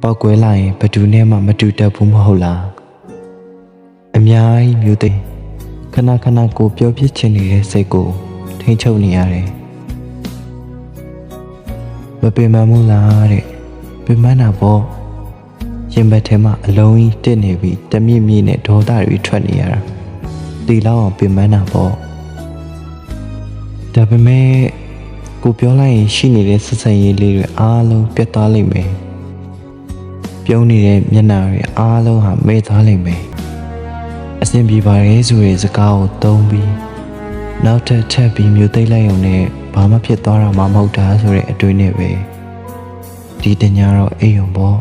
ပောက်ကွဲလာရင်ဘသူနဲ့မှမတူတတ်ဘူးမဟုတ်လားအများကြီးမျိုးသိခဏခဏကိုပြောပြချင်နေတဲ့စိတ်ကိုထိန်းချုပ်နေရတယ်မပင်မမှုလားတဲ့ပင်မနာပေါ့ရင်ဘတ်ထဲမှာအလုံးကြီးတက်နေပြီးတမြင့်မြင့်နဲ့ဒေါသတွေထွက်နေရတာတီလောက်အောင်ပင်မနာပေါ့ဒါပေမဲ့ကိုပြောလိုက်ရင်ရှိနေတဲ့ဆက်ဆံရေးလေးတွေအားလုံးပြတ်သွားလိမ့်မယ်ပြုံးနေတဲ့မျက်နှာတွေအားလုံးဟာမဲသွားလိမ့်မယ်အဆင်ပြေပါရဲ့ဆိုတဲ့စကားကိုသုံးပြီးနောက်ထပ်ပြီးမျိုးသိမ့်လိုက်ရုံနဲ့ဘာမှဖြစ်သွားတာမှမဟုတ်တာဆိုတဲ့အတွေ့နဲ့ပဲဒီတညာတော့အိမ်ုံပေါ့